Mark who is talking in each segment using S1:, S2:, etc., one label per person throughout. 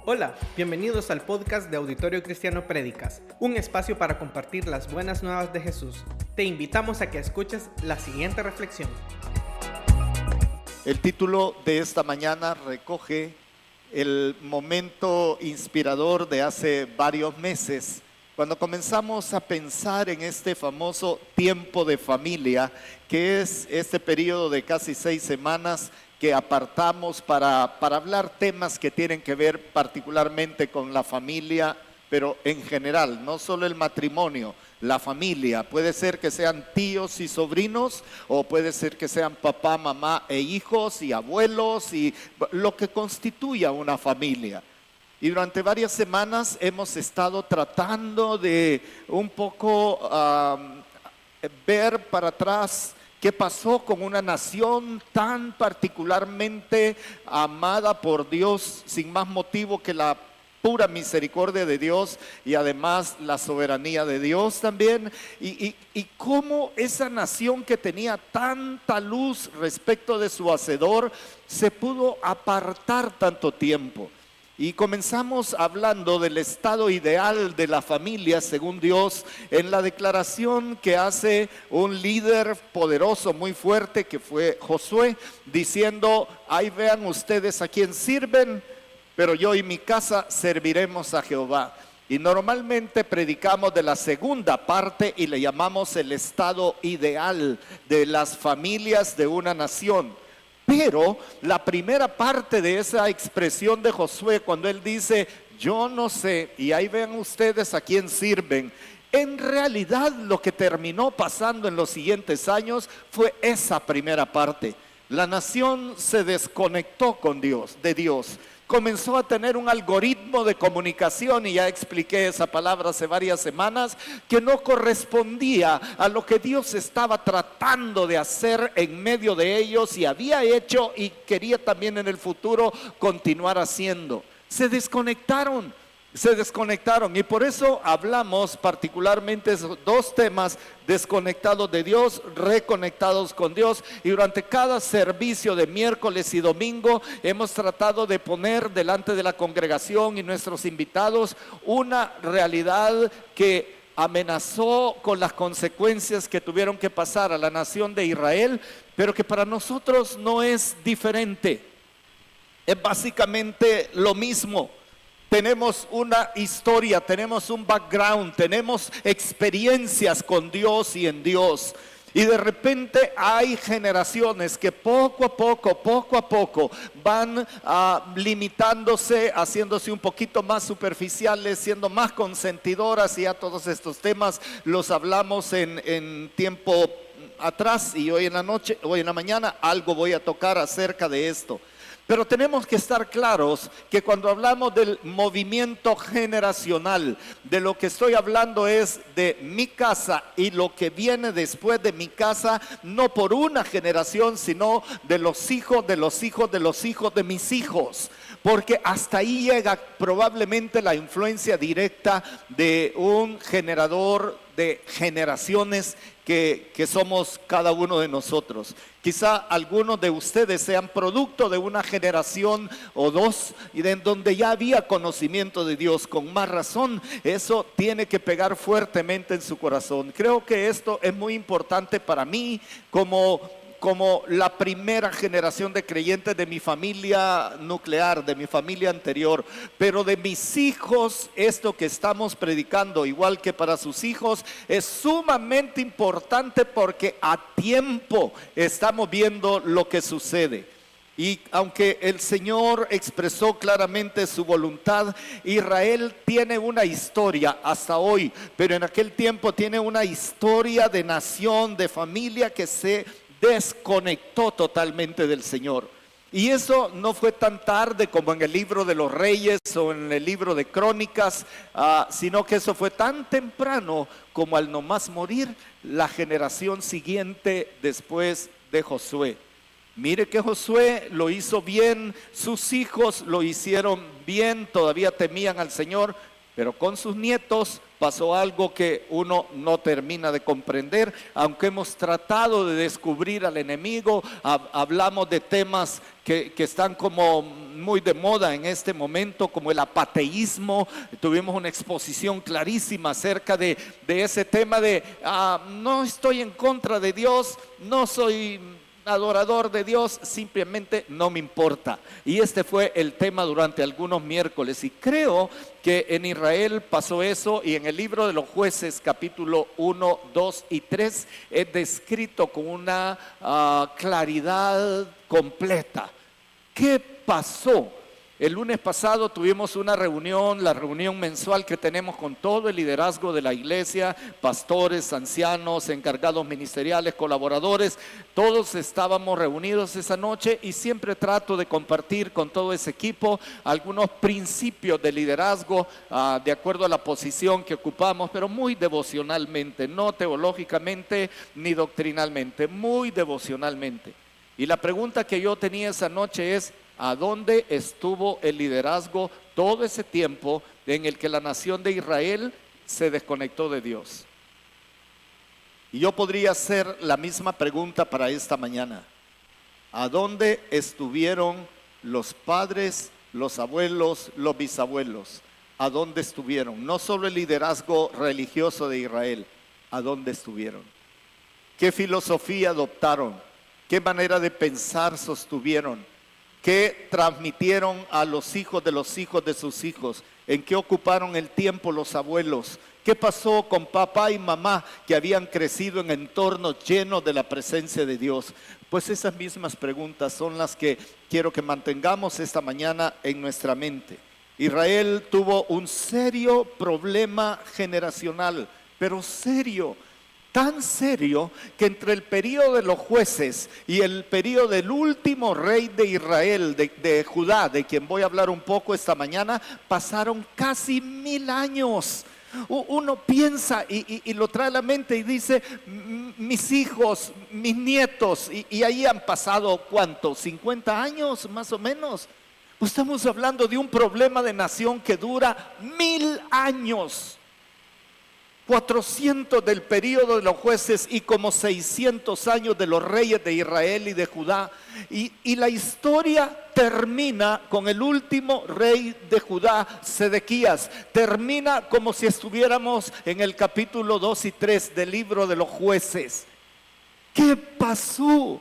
S1: Hola, bienvenidos al podcast de Auditorio Cristiano Prédicas, un espacio para compartir las buenas nuevas de Jesús. Te invitamos a que escuches la siguiente reflexión.
S2: El título de esta mañana recoge el momento inspirador de hace varios meses, cuando comenzamos a pensar en este famoso tiempo de familia, que es este periodo de casi 6 semanas que apartamos para hablar temas que tienen que ver particularmente con la familia, pero en general, no solo el matrimonio, la familia. Puede ser que sean tíos y sobrinos, o puede ser que sean papá, mamá e hijos y abuelos, y lo que constituya una familia. Y durante varias semanas hemos estado tratando de un poco ver para atrás qué pasó con una nación tan particularmente amada por Dios, sin más motivo que la pura misericordia de Dios y además la soberanía de Dios también, y cómo esa nación que tenía tanta luz respecto de su hacedor se pudo apartar tanto tiempo. Y comenzamos hablando del estado ideal de la familia según Dios en la declaración que hace un líder poderoso, muy fuerte, que fue Josué, diciendo: ahí vean ustedes a quién sirven, pero yo y mi casa serviremos a Jehová. Y normalmente predicamos de la segunda parte y le llamamos el estado ideal de las familias de una nación. Pero la primera parte de esa expresión de Josué, cuando él dice: yo no sé, y ahí vean ustedes a quién sirven, en realidad lo que terminó pasando en los siguientes años fue esa primera parte. La nación se desconectó de Dios. Comenzó a tener un algoritmo de comunicación, y ya expliqué esa palabra hace varias semanas, que no correspondía a lo que Dios estaba tratando de hacer en medio de ellos, y había hecho y quería también en el futuro continuar haciendo. Se desconectaron, y por eso hablamos particularmente de esos dos temas: desconectados de Dios, reconectados con Dios. Y durante cada servicio de miércoles y domingo hemos tratado de poner delante de la congregación y nuestros invitados una realidad que amenazó con las consecuencias que tuvieron que pasar a la nación de Israel, pero que para nosotros no es diferente. Es básicamente lo mismo. Tenemos una historia, tenemos un background, tenemos experiencias con Dios y en Dios. Y de repente hay generaciones que poco a poco van limitándose, haciéndose un poquito más superficiales, siendo más consentidoras. Y ya todos estos temas los hablamos en tiempo atrás, y hoy en la mañana algo voy a tocar acerca de esto. Pero tenemos que estar claros que cuando hablamos del movimiento generacional, de lo que estoy hablando es de mi casa y lo que viene después de mi casa, no por una generación, sino de los hijos, de los hijos, de los hijos de mis hijos. Porque hasta ahí llega probablemente la influencia directa de un generador de generaciones que somos cada uno de nosotros. Quizá algunos de ustedes sean producto de una generación o dos y en donde ya había conocimiento de Dios. Con más razón, eso tiene que pegar fuertemente en su corazón. Creo que esto es muy importante para mí como la primera generación de creyentes de mi familia nuclear, de mi familia anterior. Pero de mis hijos, esto que estamos predicando, igual que para sus hijos, es sumamente importante, porque a tiempo estamos viendo lo que sucede. Y aunque el Señor expresó claramente su voluntad, Israel tiene una historia hasta hoy, pero en aquel tiempo tiene una historia de nación, de familia que se desconectó totalmente del Señor. Y eso no fue tan tarde como en el libro de los Reyes o en el libro de Crónicas, sino que eso fue tan temprano como al nomás morir la generación siguiente después de Josué. Mire que Josué lo hizo bien, sus hijos lo hicieron bien, todavía temían al Señor, pero con sus nietos pasó algo que uno no termina de comprender. Aunque hemos tratado de descubrir al enemigo, hablamos de temas que están como muy de moda en este momento, como el apateísmo. Tuvimos una exposición clarísima acerca de ese tema de no estoy en contra de Dios, no soy adorador de Dios, simplemente no me importa. Y este fue el tema durante algunos miércoles, y creo que en Israel pasó eso, y en el libro de los Jueces capítulo 1, 2 y 3 es descrito con una claridad completa. ¿Qué pasó? El lunes pasado tuvimos una reunión, la reunión mensual que tenemos con todo el liderazgo de la iglesia, pastores, ancianos, encargados ministeriales, colaboradores. Todos estábamos reunidos esa noche, y siempre trato de compartir con todo ese equipo algunos principios de liderazgo de acuerdo a la posición que ocupamos, pero muy devocionalmente, no teológicamente ni doctrinalmente, muy devocionalmente. Y la pregunta que yo tenía esa noche es: ¿a dónde estuvo el liderazgo todo ese tiempo en el que la nación de Israel se desconectó de Dios? Y yo podría hacer la misma pregunta para esta mañana. ¿A dónde estuvieron los padres, los abuelos, los bisabuelos? ¿A dónde estuvieron? No solo el liderazgo religioso de Israel, ¿a dónde estuvieron? ¿Qué filosofía adoptaron? ¿Qué manera de pensar sostuvieron? ¿Qué transmitieron a los hijos de sus hijos? ¿En qué ocuparon el tiempo los abuelos? ¿Qué pasó con papá y mamá que habían crecido en entornos llenos de la presencia de Dios? Pues esas mismas preguntas son las que quiero que mantengamos esta mañana en nuestra mente. Israel tuvo un serio problema generacional, pero serio. Tan serio que entre el periodo de los jueces y el periodo del último rey de Israel, de Judá, de quien voy a hablar un poco esta mañana, pasaron casi 1000 años. Uno piensa y lo trae a la mente y dice: mis hijos, mis nietos, y ahí han pasado ¿cuánto? 50 años más o menos. Pues estamos hablando de un problema de nación que dura 1000 años. 400 del periodo de los jueces y como 600 años de los reyes de Israel y de Judá. Y la historia termina con el último rey de Judá, Sedequías. Termina como si estuviéramos en el capítulo 2 y 3 del libro de los jueces. ¿Qué pasó?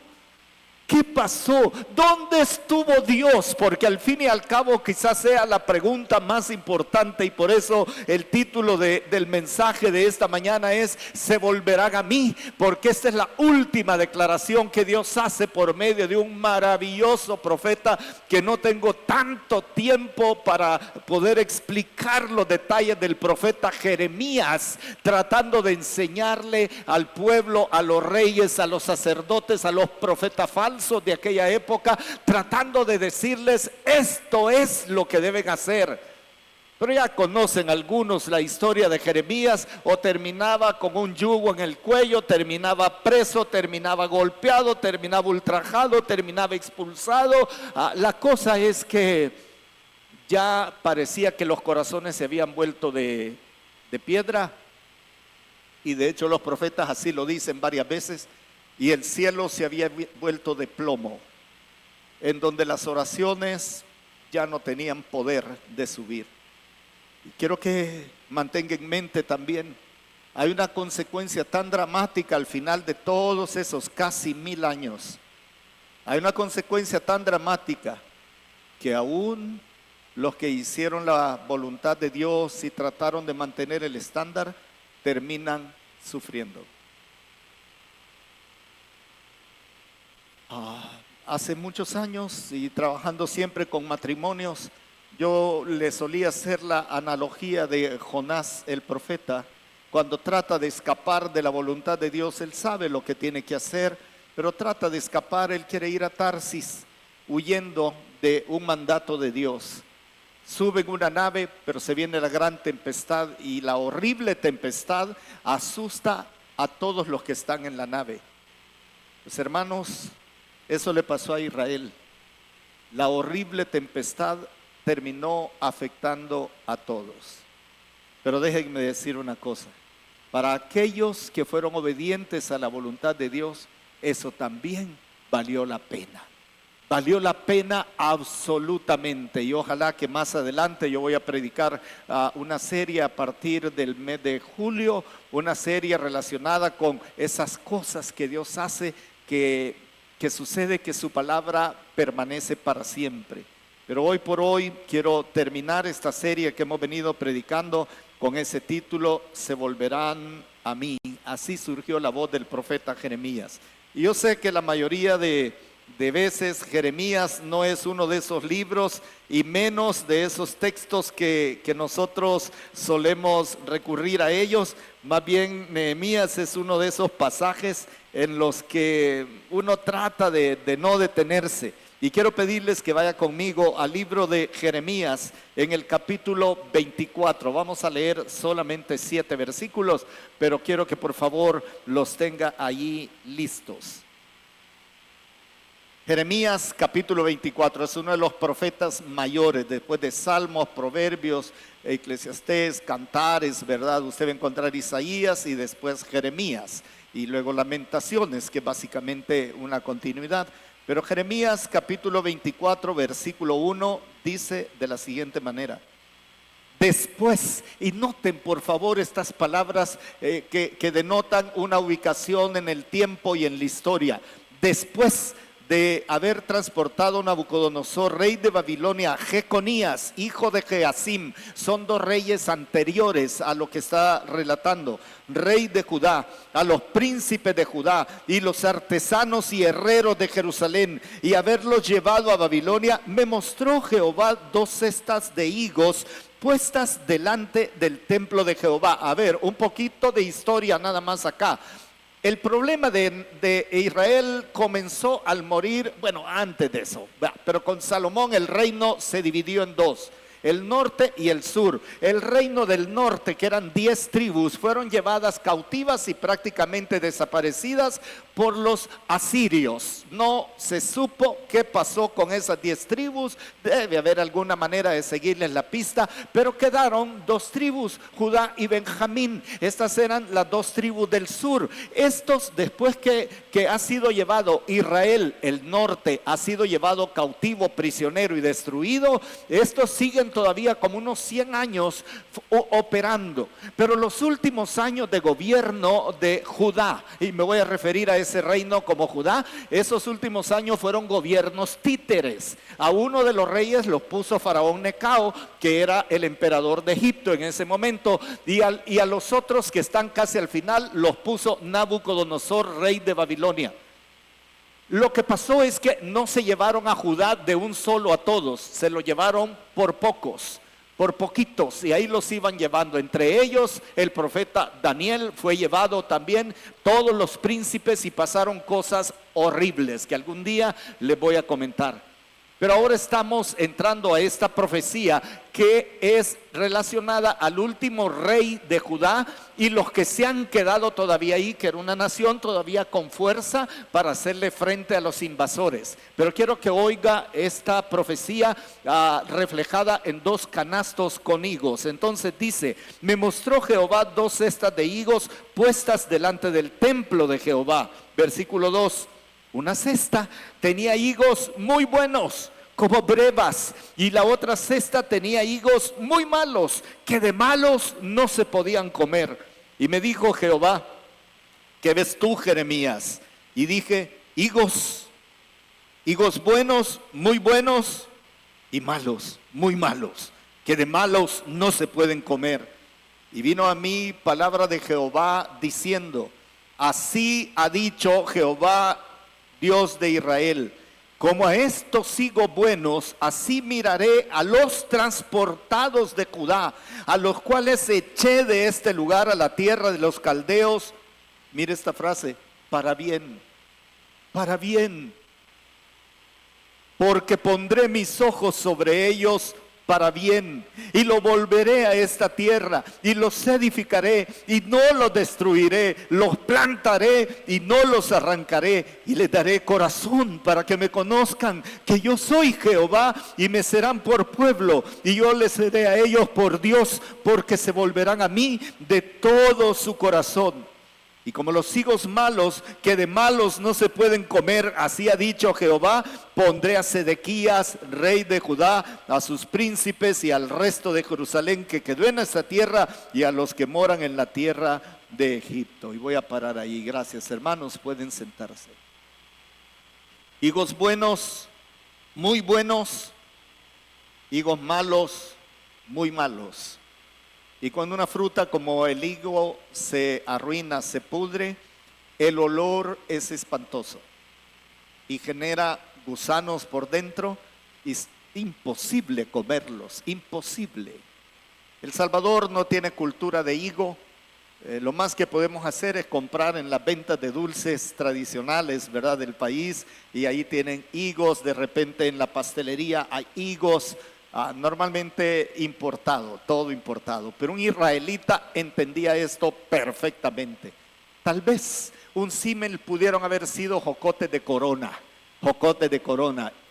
S2: ¿Qué pasó? ¿Dónde estuvo Dios? Porque al fin y al cabo quizás sea la pregunta más importante, y por eso el título del mensaje de esta mañana es: se volverán a mí, porque esta es la última declaración que Dios hace por medio de un maravilloso profeta que no tengo tanto tiempo para poder explicar los detalles del profeta Jeremías, tratando de enseñarle al pueblo, a los reyes, a los sacerdotes, a los profetas falsos de aquella época, tratando de decirles: esto es lo que deben hacer. Pero ya conocen algunos la historia de Jeremías. O terminaba con un yugo en el cuello, terminaba preso, terminaba golpeado, terminaba ultrajado, terminaba expulsado. La cosa es que ya parecía que los corazones se habían vuelto de piedra, y de hecho los profetas así lo dicen varias veces. Y el cielo se había vuelto de plomo, en donde las oraciones ya no tenían poder de subir. Y quiero que mantenga en mente también, hay una consecuencia tan dramática al final de todos esos casi 1000 años. Hay una consecuencia tan dramática que aún los que hicieron la voluntad de Dios y trataron de mantener el estándar, terminan sufriendo. Hace muchos años, y trabajando siempre con matrimonios, yo le solía hacer la analogía de Jonás el profeta. Cuando trata de escapar de la voluntad de Dios, él sabe lo que tiene que hacer, pero trata de escapar. Él quiere ir a Tarsis, huyendo de un mandato de Dios. Sube en una nave, pero se viene la gran tempestad, y la horrible tempestad asusta a todos los que están en la nave. Pues hermanos, eso le pasó a Israel. La horrible tempestad terminó afectando a todos. Pero déjenme decir una cosa: para aquellos que fueron obedientes a la voluntad de Dios, eso también valió la pena. Valió la pena absolutamente, y ojalá que más adelante yo voy a predicar una serie a partir del mes de julio, una serie relacionada con esas cosas que Dios hace, que sucede, que su palabra permanece para siempre. Pero hoy por hoy quiero terminar esta serie que hemos venido predicando con ese título, Se volverán a mí. Así surgió la voz del profeta Jeremías. Y yo sé que la mayoría de veces Jeremías no es uno de esos libros y menos de esos textos que nosotros solemos recurrir a ellos. Más bien Nehemías es uno de esos pasajes en los que uno trata de no detenerse. Y quiero pedirles que vaya conmigo al libro de Jeremías en el capítulo 24. Vamos a leer solamente 7 versículos, pero quiero que por favor los tenga allí listos. Jeremías capítulo 24 es uno de los profetas mayores, después de Salmos, Proverbios, Eclesiastés, Cantares, ¿verdad? Usted va a encontrar Isaías y después Jeremías, y luego Lamentaciones, que es básicamente una continuidad. Pero Jeremías capítulo 24 versículo 1 dice de la siguiente manera: después, y noten por favor estas palabras que denotan una ubicación en el tiempo y en la historia. Después de haber transportado Nabucodonosor, rey de Babilonia, Jeconías, hijo de Jeacim, son 2 reyes anteriores a lo que está relatando, rey de Judá, a los príncipes de Judá y los artesanos y herreros de Jerusalén, y haberlos llevado a Babilonia, me mostró Jehová 2 cestas de higos puestas delante del templo de Jehová. A ver, un poquito de historia nada más acá. El problema de Israel comenzó al morir, bueno, antes de eso, pero con Salomón el reino se dividió en 2, el norte y el sur. El reino del norte, que eran 10 tribus, fueron llevadas cautivas y prácticamente desaparecidas por los asirios. No se supo qué pasó con esas 10 tribus, debe haber alguna manera de seguirles la pista, pero quedaron 2 tribus, Judá y Benjamín. Estas eran las 2 tribus del sur. Estos, después que ha sido llevado Israel, el norte, ha sido llevado cautivo, prisionero y destruido, estos siguen todavía como unos 100 años operando. Pero los últimos años de gobierno de Judá, y me voy a referir a ese reino como Judá, esos últimos años fueron gobiernos títeres. A uno de los reyes los puso Faraón Necao, que era el emperador de Egipto en ese momento, y a los otros que están casi al final los puso Nabucodonosor, rey de Babilonia. Lo que pasó es que no se llevaron a Judá de un solo a todos, se lo llevaron por pocos, por poquitos, y ahí los iban llevando. Entre ellos el profeta Daniel fue llevado también, todos los príncipes, y pasaron cosas horribles que algún día les voy a comentar. Pero ahora estamos entrando a esta profecía que es relacionada al último rey de Judá y los que se han quedado todavía ahí, que era una nación todavía con fuerza para hacerle frente a los invasores. Pero quiero que oiga esta profecía reflejada en 2 canastos con higos. Entonces dice: me mostró Jehová 2 cestas de higos puestas delante del templo de Jehová. Versículo 2. Una cesta tenía higos muy buenos, como brevas, y la otra cesta tenía higos muy malos, que de malos no se podían comer. Y me dijo Jehová: ¿qué ves tú, Jeremías? Y dije: higos buenos, muy buenos, y malos, muy malos, que de malos no se pueden comer. Y vino a mí palabra de Jehová diciendo: así ha dicho Jehová, Dios de Israel, como a estos higos buenos, así miraré a los transportados de Judá, a los cuales eché de este lugar a la tierra de los caldeos. Mire esta frase: para bien, para bien, porque pondré mis ojos sobre ellos para bien, y lo volveré a esta tierra, y los edificaré, y no los destruiré, los plantaré, y no los arrancaré, y les daré corazón para que me conozcan, que yo soy Jehová, y me serán por pueblo, y yo les seré a ellos por Dios, porque se volverán a mí de todo su corazón. Y como los higos malos, que de malos no se pueden comer, así ha dicho Jehová, pondré a Sedequías, rey de Judá, a sus príncipes y al resto de Jerusalén que quedó en esta tierra y a los que moran en la tierra de Egipto. Y voy a parar ahí. Gracias, hermanos, pueden sentarse. Higos buenos, muy buenos, higos malos, muy malos. Y cuando una fruta como el higo se arruina, se pudre, el olor es espantoso y genera gusanos por dentro y es imposible comerlos, imposible. El Salvador no tiene cultura de higo. Lo más que podemos hacer es comprar en las ventas de dulces tradicionales, ¿verdad?, del país, y ahí tienen higos. De repente en la pastelería hay higos, normalmente importado, todo importado. Pero un israelita entendía esto perfectamente. Tal vez un símil pudieron haber sido jocotes de corona,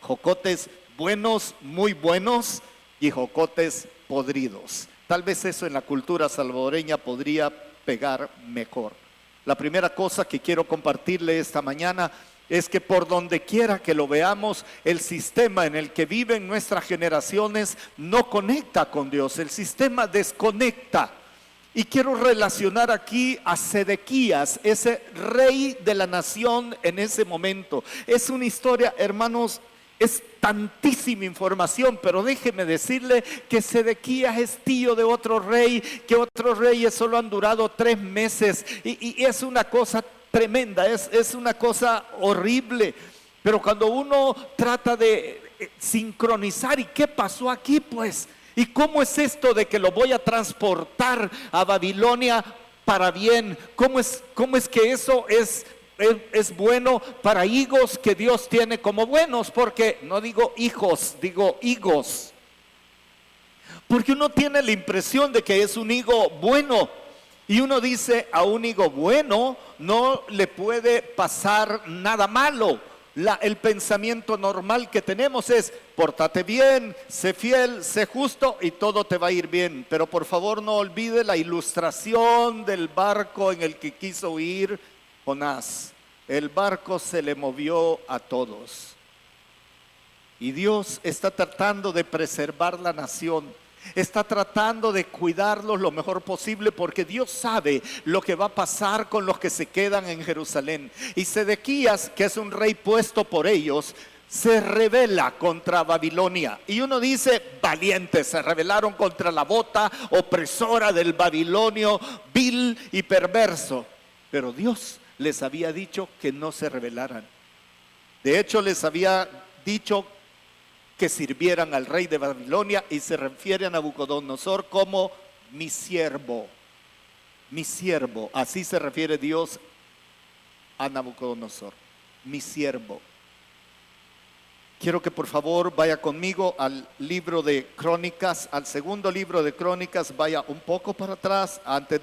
S2: jocotes buenos, muy buenos, y jocotes podridos. Tal vez eso en la cultura salvadoreña podría pegar mejor. La primera cosa que quiero compartirle esta mañana es que por donde quiera que lo veamos, el sistema en el que viven nuestras generaciones no conecta con Dios, el sistema desconecta. Y quiero relacionar aquí a Sedequías, ese rey de la nación en ese momento. Es una historia, hermanos, es tantísima información, pero déjeme decirle que Sedequías es tío de otro rey, que otros reyes solo han durado 3 meses y es una cosa tremenda, es una cosa horrible. Pero cuando uno trata de sincronizar, ¿y qué pasó aquí pues? ¿Y cómo es esto de que lo voy a transportar a Babilonia para bien? ¿Cómo es que eso es bueno para higos que Dios tiene como buenos? Porque no digo hijos, digo higos. Porque uno tiene la impresión de que es un higo bueno. Y uno dice, a un higo bueno no le puede pasar nada malo. El pensamiento normal que tenemos es, pórtate bien, sé fiel, sé justo y todo te va a ir bien. Pero por favor no olvide la ilustración del barco en el que quiso huir Jonás. El barco se le movió a todos. Y Dios está tratando de preservar la nación. Está tratando de cuidarlos lo mejor posible porque Dios sabe lo que va a pasar con los que se quedan en Jerusalén. Y Sedequías, que es un rey puesto por ellos, se rebela contra Babilonia. Y uno dice, valientes, se rebelaron contra la bota opresora del babilonio, vil y perverso. Pero Dios les había dicho que no se rebelaran. De hecho, les había dicho que sirvieran al rey de Babilonia y se refiere a Nabucodonosor como mi siervo. Mi siervo, así se refiere Dios a Nabucodonosor, mi siervo. Quiero que por favor vaya conmigo al libro de Crónicas, al segundo libro de Crónicas. Vaya un poco para atrás, antes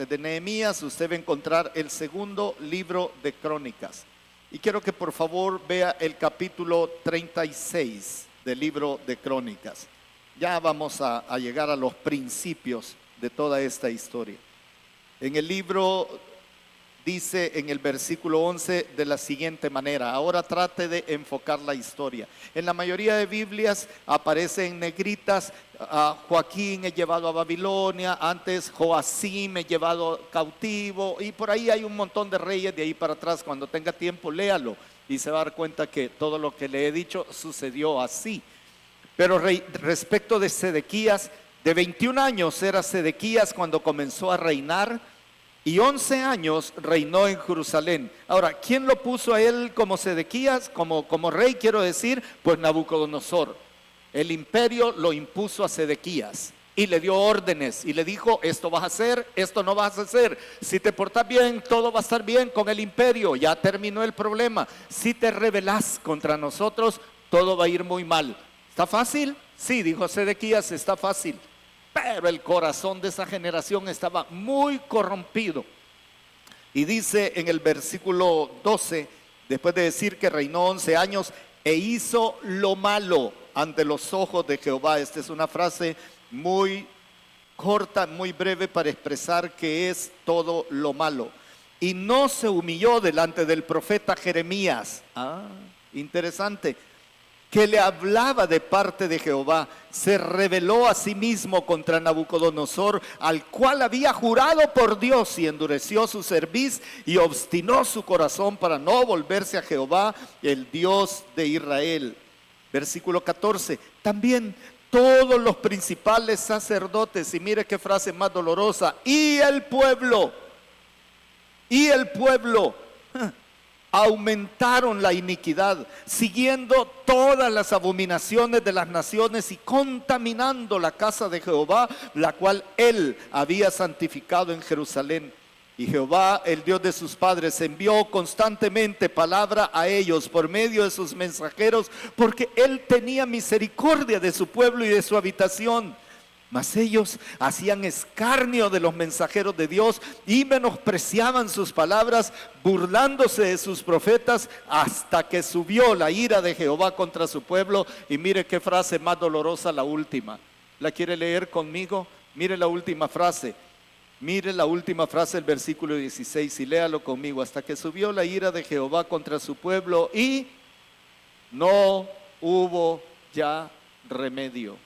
S2: de Nehemías, usted va a encontrar el segundo libro de Crónicas. Y quiero que por favor vea el capítulo 36 del libro de Crónicas. Ya vamos a llegar a los principios de toda esta historia. En el libro dice en el versículo 11 de la siguiente manera. Ahora trate de enfocar la historia. En la mayoría de Biblias aparece en negritas, Joaquín es llevado a Babilonia, antes Joacim es llevado cautivo, y por ahí hay un montón de reyes de ahí para atrás. Cuando tenga tiempo léalo y se va a dar cuenta que todo lo que le he dicho sucedió así. Pero respecto de Sedequías, de 21 años era Sedequías cuando comenzó a reinar, y 11 años reinó en Jerusalén. Ahora, ¿quién lo puso a él como Sedequías, como rey? Quiero decir, pues Nabucodonosor. El imperio lo impuso a Sedequías y le dio órdenes y le dijo, esto vas a hacer, esto no vas a hacer. Si te portas bien, todo va a estar bien con el imperio, ya terminó el problema. Si te rebelas contra nosotros, todo va a ir muy mal. ¿Está fácil? Sí, dijo Sedequías, está fácil. Pero el corazón de esa generación estaba muy corrompido. Y dice en el versículo 12, después de decir que reinó 11 años, e hizo lo malo ante los ojos de Jehová. Esta es una frase muy corta, muy breve para expresar qué es todo lo malo. Y no se humilló delante del profeta Jeremías. Interesante. Que le hablaba de parte de Jehová. Se rebeló a sí mismo contra Nabucodonosor, al cual había jurado por Dios, y endureció su cerviz y obstinó su corazón para no volverse a Jehová, el Dios de Israel. Versículo 14. También todos los principales sacerdotes, y mire qué frase más dolorosa, y el pueblo aumentaron la iniquidad, siguiendo todas las abominaciones de las naciones y contaminando la casa de Jehová, la cual él había santificado en Jerusalén. Y Jehová, el Dios de sus padres, envió constantemente palabra a ellos por medio de sus mensajeros, porque él tenía misericordia de su pueblo y de su habitación. Mas ellos hacían escarnio de los mensajeros de Dios y menospreciaban sus palabras, burlándose de sus profetas, hasta que subió la ira de Jehová contra su pueblo. Y mire qué frase más dolorosa, la última. ¿La quiere leer conmigo? Mire la última frase. Mire la última frase del versículo 16 y léalo conmigo. Hasta que subió la ira de Jehová contra su pueblo y no hubo ya remedio.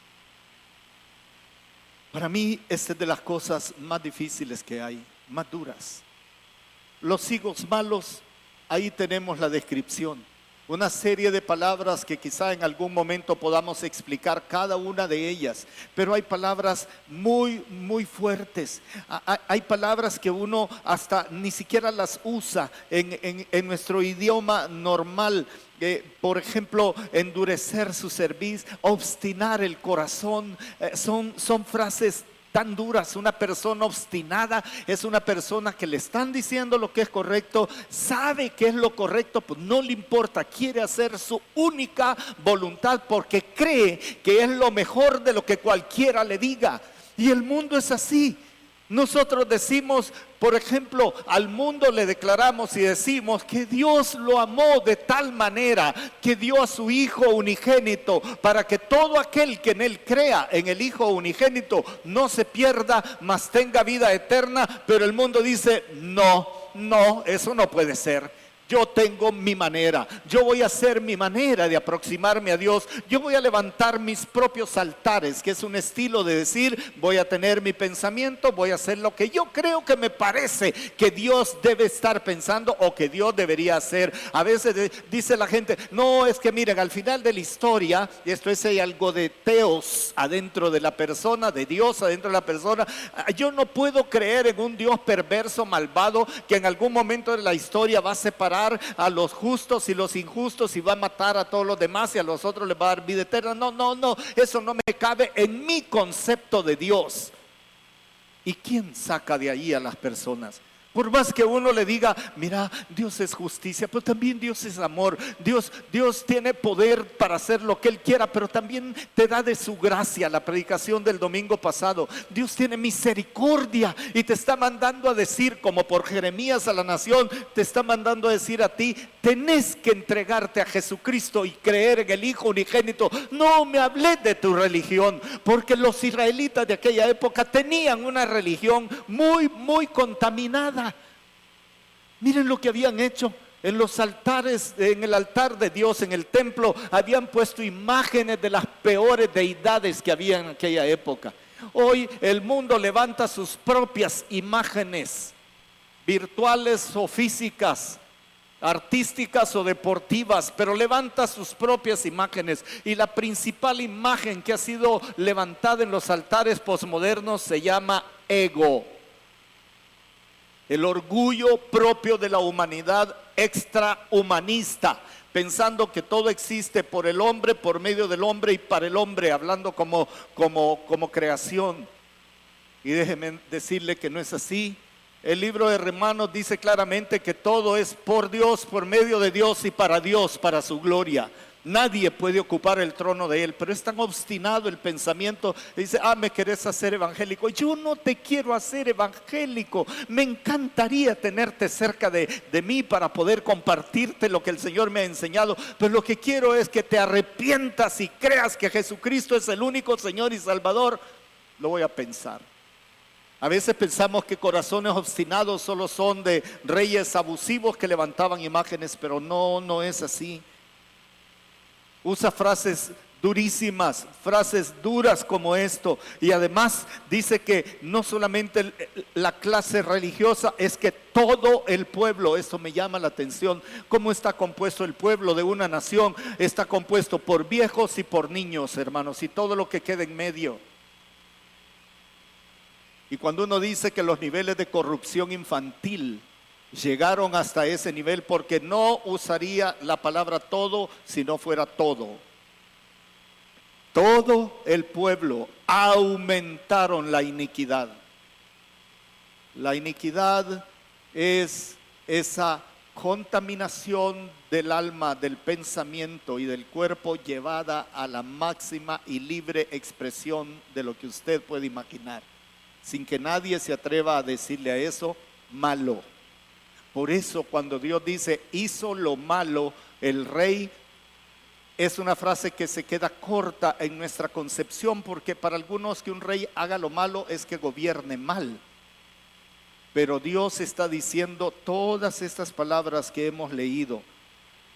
S2: Para mí, esta es de las cosas más difíciles que hay, más duras. Los higos malos, ahí tenemos la descripción. Una serie de palabras que quizá en algún momento podamos explicar cada una de ellas. Pero hay palabras muy, muy fuertes. Hay palabras que uno hasta ni siquiera las usa en nuestro idioma normal. Por ejemplo, endurecer su cerviz, obstinar el corazón, son frases tan duras. Una persona obstinada es una persona que le están diciendo lo que es correcto, sabe que es lo correcto, pues no le importa, quiere hacer su única voluntad porque cree que es lo mejor de lo que cualquiera le diga. Y el mundo es así. Nosotros decimos, por ejemplo, al mundo le declaramos y decimos que Dios lo amó de tal manera que dio a su Hijo unigénito para que todo aquel que en Él crea, en el Hijo unigénito, no se pierda, mas tenga vida eterna. Pero el mundo dice, no, eso no puede ser. Yo tengo mi manera, yo voy a hacer mi manera de aproximarme a Dios, yo voy a levantar mis propios altares, que es un estilo de decir, voy a tener mi pensamiento, voy a hacer lo que yo creo que me parece que Dios debe estar pensando o que Dios debería hacer. A veces dice la gente, no, es que miren, al final de la historia, y esto es, hay algo de teos adentro de la persona, de Dios adentro de la persona. Yo no puedo creer en un Dios perverso, malvado, que en algún momento de la historia va a separar a los justos y los injustos y va a matar a todos los demás y a los otros les va a dar vida eterna. No, eso no me cabe en mi concepto de Dios. ¿Y quién saca de ahí a las personas? Por más que uno le diga, mira, Dios es justicia, pero también Dios es amor. Dios tiene poder para hacer lo que Él quiera, pero también te da de su gracia. La predicación del domingo pasado, Dios tiene misericordia y te está mandando a decir, como por Jeremías a la nación, te está mandando a decir a ti, tenés que entregarte a Jesucristo y creer en el Hijo unigénito. No me hablé de tu religión, porque los israelitas de aquella época tenían una religión muy, muy contaminada. Miren lo que habían hecho en los altares, en el altar de Dios, en el templo, habían puesto imágenes de las peores deidades que había en aquella época. Hoy el mundo levanta sus propias imágenes, virtuales o físicas, artísticas o deportivas, pero levanta sus propias imágenes. Y la principal imagen que ha sido levantada en los altares posmodernos se llama ego. El orgullo propio de la humanidad extrahumanista, pensando que todo existe por el hombre, por medio del hombre y para el hombre, hablando como creación. Y déjeme decirle que no es así. El libro de Romanos dice claramente que todo es por Dios, por medio de Dios y para Dios, para su gloria. Nadie puede ocupar el trono de Él, pero es tan obstinado el pensamiento. Dice, me querés hacer evangélico. Yo no te quiero hacer evangélico. Me encantaría tenerte cerca de mí para poder compartirte lo que el Señor me ha enseñado. Pero lo que quiero es que te arrepientas y creas que Jesucristo es el único Señor y Salvador. Lo voy a pensar. A veces pensamos que corazones obstinados solo son de reyes abusivos que levantaban imágenes, pero no es así. Usa frases durísimas, frases duras como esto. Y además dice que no solamente la clase religiosa, es que todo el pueblo, esto me llama la atención, cómo está compuesto el pueblo de una nación. Está compuesto por viejos y por niños, hermanos, y todo lo que queda en medio. Y cuando uno dice que los niveles de corrupción infantil llegaron hasta ese nivel, porque no usaría la palabra todo si no fuera todo. Todo el pueblo aumentaron la iniquidad. La iniquidad es esa contaminación del alma, del pensamiento y del cuerpo llevada a la máxima y libre expresión de lo que usted puede imaginar, sin que nadie se atreva a decirle a eso malo. Por eso cuando Dios dice hizo lo malo el rey, es una frase que se queda corta en nuestra concepción, porque para algunos que un rey haga lo malo es que gobierne mal. Pero Dios está diciendo todas estas palabras que hemos leído: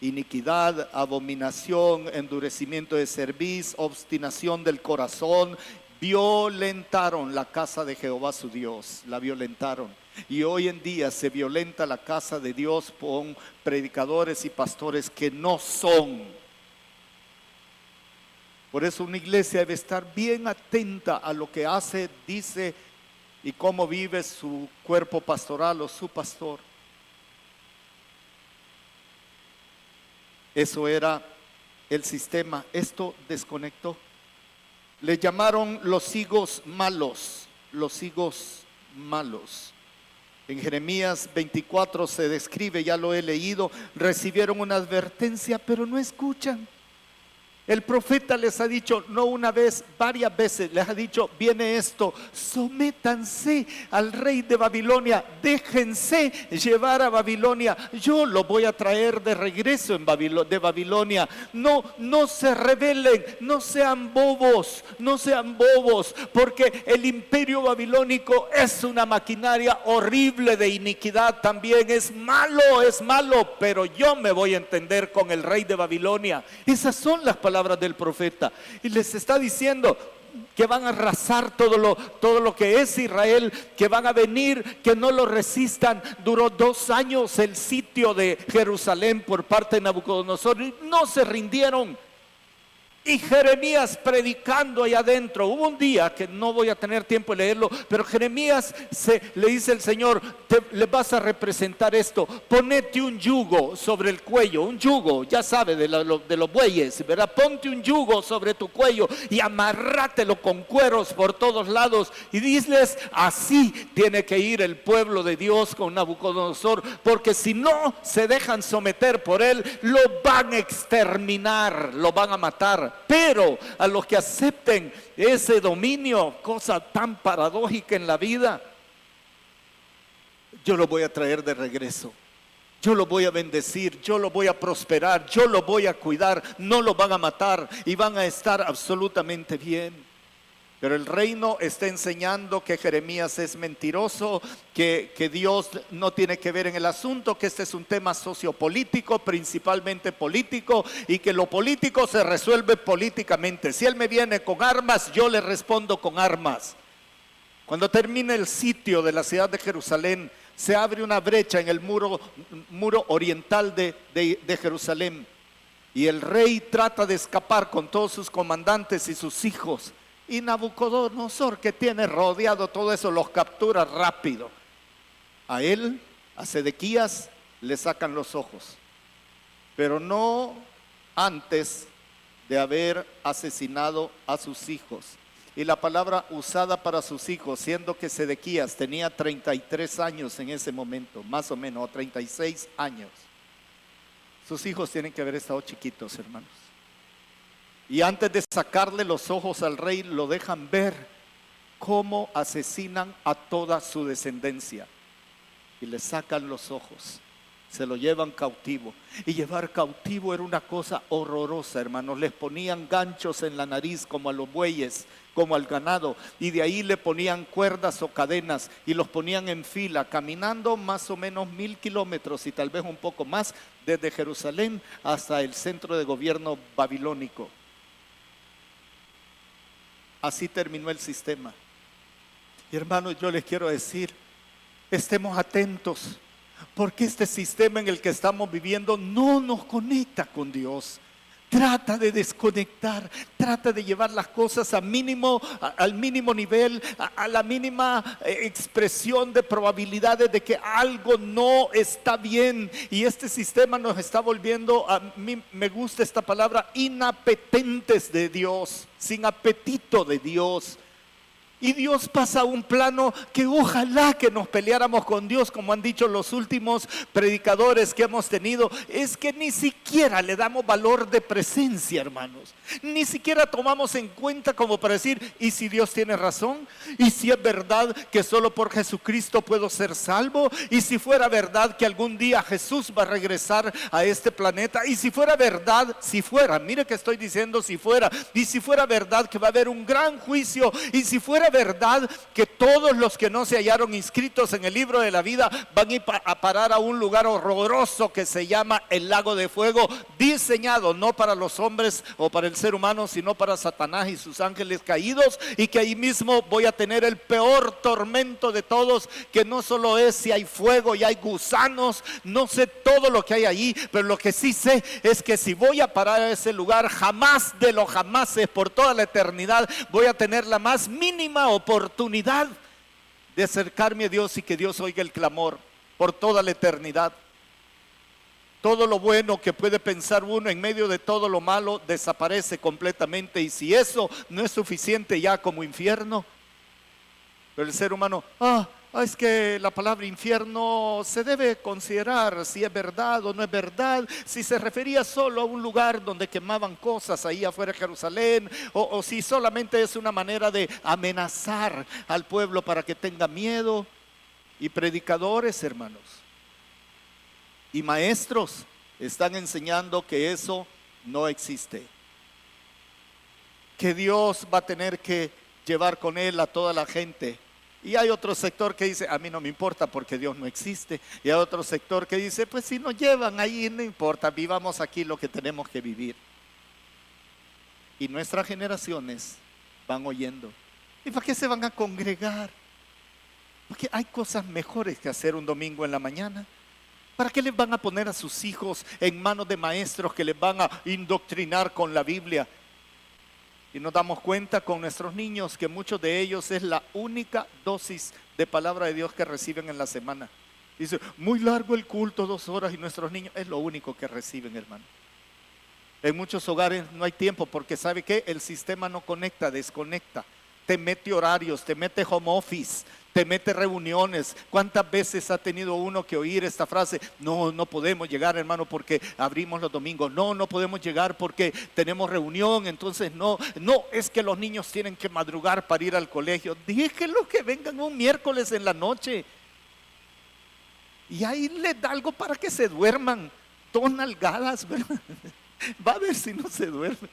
S2: iniquidad, abominación, endurecimiento de cerviz, obstinación del corazón. Violentaron la casa de Jehová su Dios, la violentaron. Y hoy en día se violenta la casa de Dios con predicadores y pastores que no son. Por eso una iglesia debe estar bien atenta a lo que hace, dice y cómo vive su cuerpo pastoral o su pastor. Eso era el sistema. Esto desconectó. Le llamaron los higos malos, los higos malos. En Jeremías 24 se describe, ya lo he leído, recibieron una advertencia, pero no escuchan. El profeta les ha dicho, no una vez, varias veces, les ha dicho, viene esto, sométanse al rey de Babilonia, déjense llevar a Babilonia, yo lo voy a traer de regreso de Babilonia. No se rebelen, no sean bobos, porque el imperio babilónico es una maquinaria horrible de iniquidad también, es malo, pero yo me voy a entender con el rey de Babilonia. Esas son las palabras del profeta, y les está diciendo que van a arrasar todo lo que es Israel, que van a venir, que no lo resistan. Duró 2 años el sitio de Jerusalén por parte de Nabucodonosor y no se rindieron. Y Jeremías predicando allá adentro. Hubo un día que no voy a tener tiempo de leerlo, pero Jeremías le dice el Señor, le vas a representar esto, ponete un yugo sobre el cuello, un yugo, ya sabe, de los bueyes, ¿verdad? Ponte un yugo sobre tu cuello y amarrátelo con cueros por todos lados, y diles, así tiene que ir el pueblo de Dios con Nabucodonosor, porque si no se dejan someter por él, lo van a exterminar, lo van a matar. Pero a los que acepten ese dominio, cosa tan paradójica en la vida, yo lo voy a traer de regreso, yo lo voy a bendecir, yo lo voy a prosperar, yo lo voy a cuidar, no lo van a matar y van a estar absolutamente bien. Pero el reino está enseñando que Jeremías es mentiroso, que Dios no tiene que ver en el asunto, que este es un tema sociopolítico, principalmente político, y que lo político se resuelve políticamente. Si él me viene con armas, yo le respondo con armas. Cuando termine el sitio de la ciudad de Jerusalén, se abre una brecha en el muro oriental de Jerusalén, y el rey trata de escapar con todos sus comandantes y sus hijos. Y Nabucodonosor, que tiene rodeado todo eso, los captura rápido. A él, a Sedequías, le sacan los ojos, pero no antes de haber asesinado a sus hijos. Y la palabra usada para sus hijos, siendo que Sedequías tenía 33 años en ese momento, más o menos, o 36 años. Sus hijos tienen que haber estado chiquitos, hermanos. Y antes de sacarle los ojos al rey, lo dejan ver cómo asesinan a toda su descendencia. Y le sacan los ojos. se lo llevan cautivo. Y llevar cautivo era una cosa horrorosa, hermanos. Les ponían ganchos en la nariz como a los bueyes, como al ganado, y de ahí le ponían cuerdas o cadenas y los ponían en fila, caminando más o menos 1000 kilómetros y tal vez un poco más, desde Jerusalén hasta el centro de gobierno babilónico. Así terminó el sistema. Y hermanos, yo les quiero decir, estemos atentos, porque este sistema en el que estamos viviendo no nos conecta con Dios. Trata de desconectar, trata de llevar las cosas al mínimo nivel, a la mínima expresión de probabilidades de que algo no está bien. Y este sistema nos está volviendo, a mí me gusta esta palabra, inapetentes de Dios, sin apetito de Dios. Y Dios pasa a un plano que ojalá que nos peleáramos con Dios, como han dicho los últimos predicadores que hemos tenido. Es que ni siquiera le damos valor de presencia, hermanos. Ni siquiera tomamos en cuenta como para decir, ¿y si Dios tiene razón? ¿Y si es verdad que solo por Jesucristo puedo ser salvo? ¿Y si fuera verdad que algún día Jesús va a regresar a este planeta? ¿Y si fuera verdad, mire que estoy diciendo si fuera, y si fuera verdad que va a haber un gran juicio, y si fuera verdad que todos los que no se hallaron inscritos en el libro de la vida van a parar a un lugar horroroso que se llama el lago de fuego, diseñado no para los hombres o para el ser humano, sino para Satanás y sus ángeles caídos, y que ahí mismo voy a tener el peor tormento de todos, que no solo es si hay fuego y hay gusanos, no sé todo lo que hay allí, pero lo que sí sé es que si voy a parar a ese lugar, jamás de los jamases, por toda la eternidad, voy a tener la más mínima oportunidad de acercarme a Dios y que Dios oiga el clamor por toda la eternidad. Todo lo bueno que puede pensar uno en medio de todo lo malo desaparece completamente, y si eso no es suficiente ya como infierno, pero el ser humano, es que la palabra infierno se debe considerar si es verdad o no es verdad, si se refería solo a un lugar donde quemaban cosas ahí afuera de Jerusalén, o si solamente es una manera de amenazar al pueblo para que tenga miedo. Y predicadores, hermanos, y maestros están enseñando que eso no existe, que Dios va a tener que llevar con él a toda la gente. Y hay otro sector que dice, a mí no me importa porque Dios no existe. Y hay otro sector que dice, pues si nos llevan ahí no importa, vivamos aquí lo que tenemos que vivir. Y nuestras generaciones van oyendo. ¿Y para qué se van a congregar? Porque hay cosas mejores que hacer un domingo en la mañana. ¿Para qué les van a poner a sus hijos en manos de maestros que les van a indoctrinar con la Biblia? Y nos damos cuenta con nuestros niños que muchos de ellos es la única dosis de palabra de Dios que reciben en la semana. Dice, muy largo el culto, 2 horas, y nuestros niños es lo único que reciben, hermano. En muchos hogares no hay tiempo porque ¿sabe qué? El sistema no conecta, desconecta. Te mete horarios, te mete home office, te mete reuniones. ¿Cuántas veces ha tenido uno que oír esta frase? No podemos llegar, hermano, porque abrimos los domingos. No podemos llegar porque tenemos reunión. Entonces no, es que los niños tienen que madrugar para ir al colegio. Déjenlos que vengan un miércoles en la noche. Y ahí les da algo para que se duerman. 2 nalgadas, ¿verdad? Va a ver si no se duermen.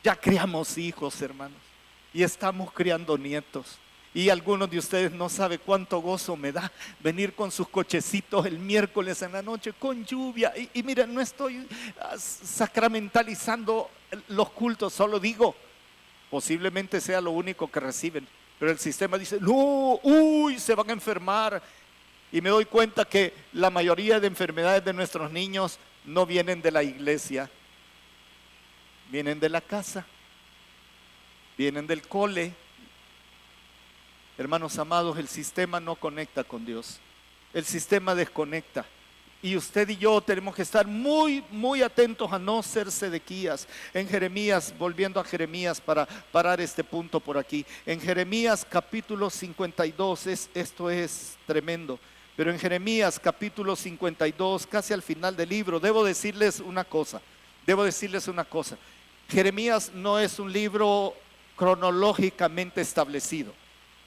S2: Ya criamos hijos, hermanos, y estamos criando nietos. Y algunos de ustedes no saben cuánto gozo me da venir con sus cochecitos el miércoles en la noche con lluvia. Y miren, no estoy sacramentalizando los cultos, solo digo, posiblemente sea lo único que reciben. Pero el sistema dice, no, se van a enfermar. Y me doy cuenta que la mayoría de enfermedades de nuestros niños no vienen de la iglesia. Vienen de la casa, vienen del cole. Hermanos amados, el sistema no conecta con Dios. El sistema desconecta. Y usted y yo tenemos que estar muy, muy atentos a no ser Sedequías. En Jeremías, volviendo a Jeremías para parar este punto por aquí. En Jeremías capítulo 52, esto es tremendo. Pero en Jeremías capítulo 52, casi al final del libro, debo decirles una cosa. Jeremías no es un libro cronológicamente establecido.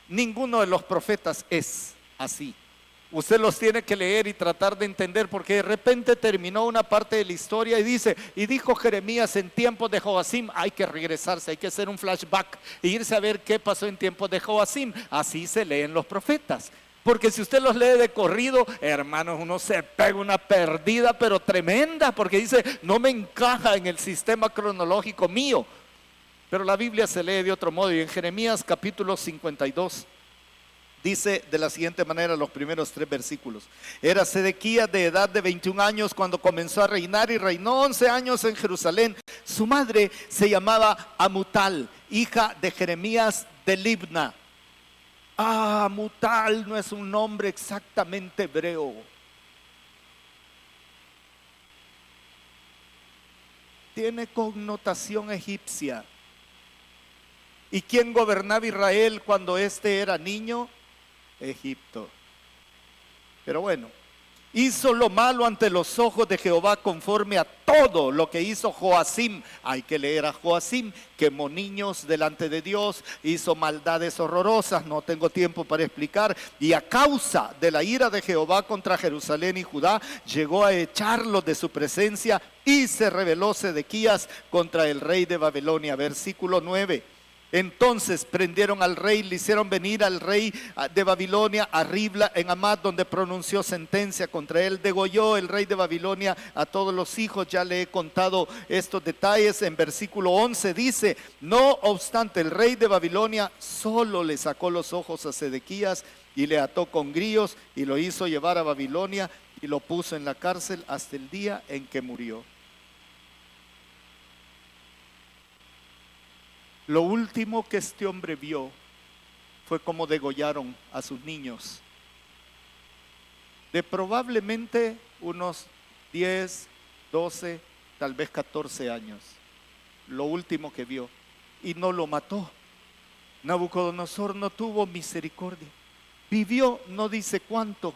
S2: Ninguno de los profetas es así. Usted los tiene que leer y tratar de entender, porque de repente terminó una parte de la historia y dice, y dijo Jeremías en tiempos de Joacim. Hay que regresarse, hay que hacer un flashback e irse a ver qué pasó en tiempos de Joacim. Así se leen los profetas. Porque si usted los lee de corrido, hermanos, uno se pega una perdida pero tremenda, porque dice, no me encaja en el sistema cronológico mío. Pero la Biblia se lee de otro modo, y en Jeremías capítulo 52 dice de la siguiente manera los primeros 3 versículos. Era Sedequías de edad de 21 años cuando comenzó a reinar, y reinó 11 años en Jerusalén. Su madre se llamaba Amutal, hija de Jeremías de Libna. Amutal no es un nombre exactamente hebreo. Tiene connotación egipcia. ¿Y quién gobernaba Israel cuando este era niño? Egipto. Pero bueno, hizo lo malo ante los ojos de Jehová, conforme a todo lo que hizo Joacim. Hay que leer a Joacim. Quemó niños delante de Dios, hizo maldades horrorosas, no tengo tiempo para explicar. Y a causa de la ira de Jehová contra Jerusalén y Judá, llegó a echarlos de su presencia, y se rebeló Sedequías contra el rey de Babilonia. Versículo 9. Entonces prendieron al rey, le hicieron venir al rey de Babilonia a Ribla en Hamat, donde pronunció sentencia contra él. Degolló el rey de Babilonia a todos los hijos. Ya le he contado estos detalles. En versículo 11 dice, no obstante, el rey de Babilonia solo le sacó los ojos a Sedequías y le ató con grillos y lo hizo llevar a Babilonia y lo puso en la cárcel hasta el día en que murió. Lo último que este hombre vio fue cómo degollaron a sus niños, de probablemente unos 10, 12, tal vez 14 años. Lo último que vio, y no lo mató. Nabucodonosor no tuvo misericordia. Vivió no dice cuánto,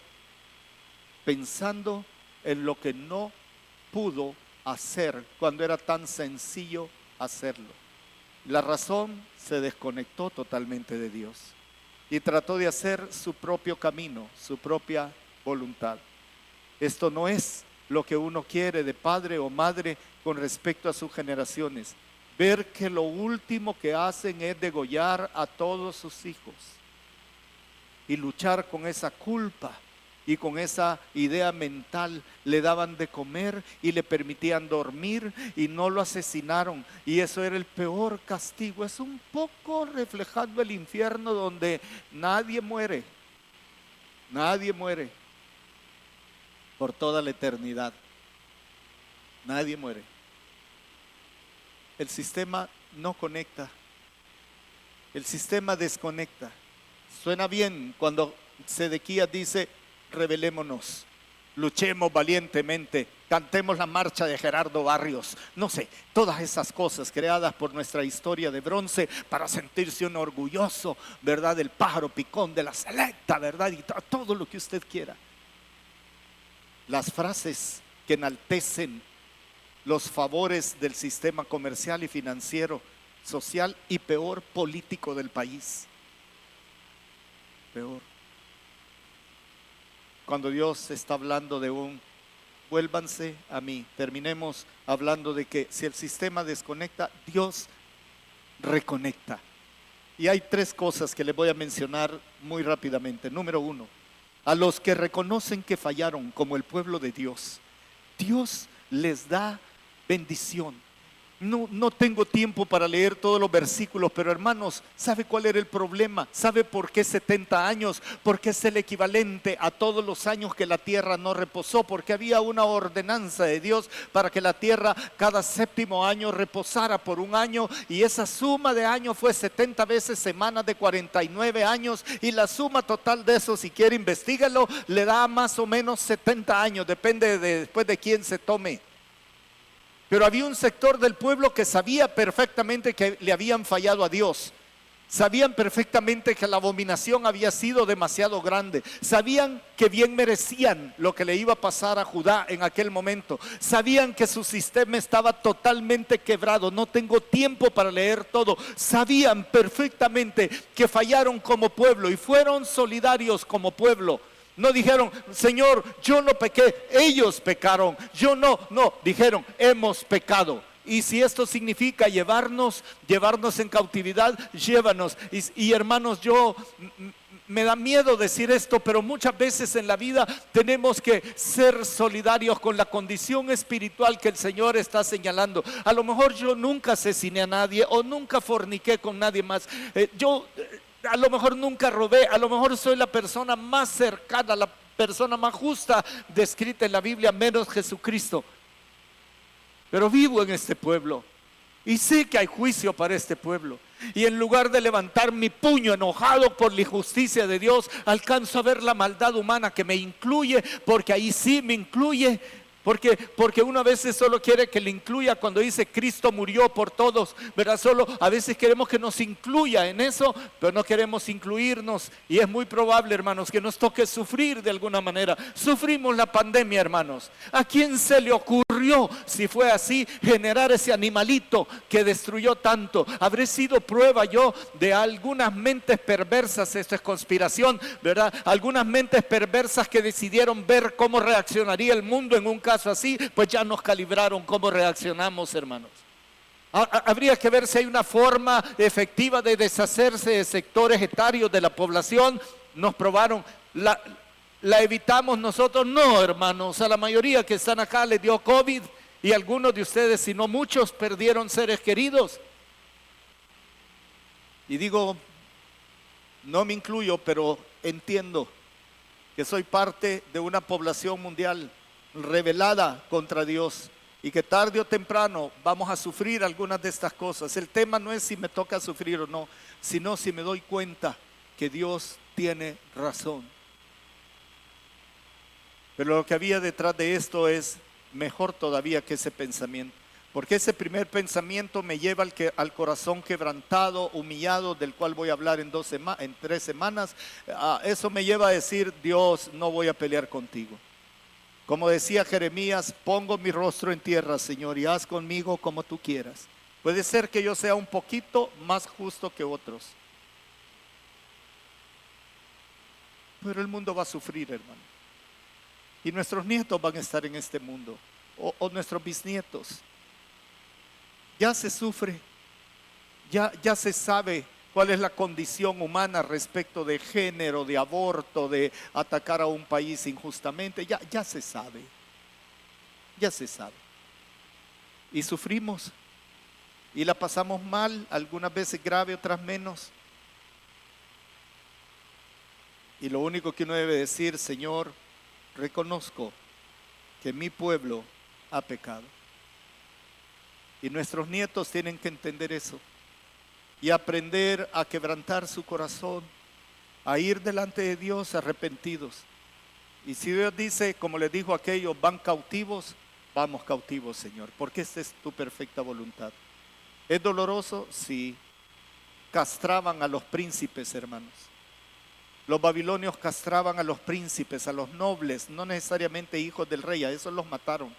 S2: pensando en lo que no pudo hacer cuando era tan sencillo hacerlo. La razón, se desconectó totalmente de Dios y trató de hacer su propio camino, su propia voluntad. Esto no es lo que uno quiere de padre o madre con respecto a sus generaciones. Ver que lo último que hacen es degollar a todos sus hijos y luchar con esa culpa. Y con esa idea mental le daban de comer y le permitían dormir y no lo asesinaron. Y eso era el peor castigo. Es un poco reflejando el infierno, donde nadie muere. Nadie muere por toda la eternidad. Nadie muere. El sistema no conecta. El sistema desconecta. Suena bien cuando Sedequías dice, rebelémonos, luchemos valientemente, cantemos la marcha de Gerardo Barrios, no sé, todas esas cosas creadas por nuestra historia de bronce para sentirse uno orgulloso, ¿verdad? Del pájaro picón, de la selecta, ¿verdad? Y todo lo que usted quiera. Las frases que enaltecen los favores del sistema comercial y financiero, social y peor, político del país. Peor. Cuando Dios está hablando de vuélvanse a mí, terminemos hablando de que si el sistema desconecta, Dios reconecta. Y hay 3 cosas que les voy a mencionar muy rápidamente. Número 1, a los que reconocen que fallaron, como el pueblo de Dios, Dios les da bendición. No tengo tiempo para leer todos los versículos, pero hermanos, ¿sabe cuál era el problema? ¿Sabe por qué 70 años? Porque es el equivalente a todos los años que la tierra no reposó, porque había una ordenanza de Dios para que la tierra cada 7º año reposara por un año, y esa suma de años fue 70 veces semanas de 49 años, y la suma total de eso, si quiere investígalo, le da más o menos 70 años, depende después de quién se tome. Pero había un sector del pueblo que sabía perfectamente que le habían fallado a Dios. Sabían perfectamente que la abominación había sido demasiado grande. Sabían que bien merecían lo que le iba a pasar a Judá en aquel momento. Sabían que su sistema estaba totalmente quebrado. No tengo tiempo para leer todo. Sabían perfectamente que fallaron como pueblo y fueron solidarios como pueblo. No dijeron, Señor, yo no pequé, ellos pecaron. Yo no, dijeron, hemos pecado. Y si esto significa llevarnos en cautividad, llévanos. Y hermanos, me da miedo decir esto, pero muchas veces en la vida tenemos que ser solidarios con la condición espiritual que el Señor está señalando. A lo mejor yo nunca asesiné a nadie o nunca forniqué con nadie más. A lo mejor nunca robé, a lo mejor soy la persona más cercana, la persona más justa descrita en la Biblia, menos Jesucristo. Pero vivo en este pueblo y sé que hay juicio para este pueblo. Y en lugar de levantar mi puño enojado por la injusticia de Dios, alcanzo a ver la maldad humana que me incluye, porque ahí sí me incluye. Porque uno a veces solo quiere que le incluya cuando dice Cristo murió por todos, ¿verdad? Solo a veces queremos que nos incluya en eso, pero no queremos incluirnos. Y es muy probable, hermanos, que nos toque sufrir de alguna manera. Sufrimos la pandemia, hermanos. ¿A quién se le ocurrió, si fue así, generar ese animalito que destruyó tanto? Habré sido prueba yo de algunas mentes perversas. Esto es conspiración, ¿verdad? Algunas mentes perversas que decidieron ver cómo reaccionaría el mundo en un caso así, pues ya nos calibraron cómo reaccionamos, hermanos. Habría que ver si hay una forma efectiva de deshacerse de sectores etarios de la población. Nos probaron, la evitamos nosotros. No, hermanos, a la mayoría que están acá les dio COVID y algunos de ustedes, si no muchos, perdieron seres queridos. Y digo, no me incluyo, pero entiendo que soy parte de una población mundial rebelada contra Dios y que tarde o temprano vamos a sufrir algunas de estas cosas. El tema no es si me toca sufrir o no, sino si me doy cuenta que Dios tiene razón. Pero lo que había detrás de esto es mejor todavía que ese pensamiento, porque ese primer pensamiento me lleva al corazón quebrantado, humillado, del cual voy a hablar en 3 semanas. Eso me lleva a decir, Dios, no voy a pelear contigo. Como decía Jeremías, pongo mi rostro en tierra, Señor, y haz conmigo como tú quieras. Puede ser que yo sea un poquito más justo que otros, pero el mundo va a sufrir, hermano. Y nuestros nietos van a estar en este mundo, o nuestros bisnietos. Ya se sufre, ya se sabe cuál es la condición humana respecto de género, de aborto, de atacar a un país injustamente. Ya se sabe. Ya se sabe. Y sufrimos. Y la pasamos mal, algunas veces grave, otras menos. Y lo único que uno debe decir, Señor, reconozco que mi pueblo ha pecado. Y nuestros nietos tienen que entender eso. Y aprender a quebrantar su corazón, a ir delante de Dios arrepentidos. Y si Dios dice, como les dijo aquellos, van cautivos, vamos cautivos, Señor, porque esta es tu perfecta voluntad. ¿Es doloroso? Sí. Castraban a los príncipes, hermanos. Los babilonios castraban a los príncipes, a los nobles, no necesariamente hijos del rey, a esos los mataron,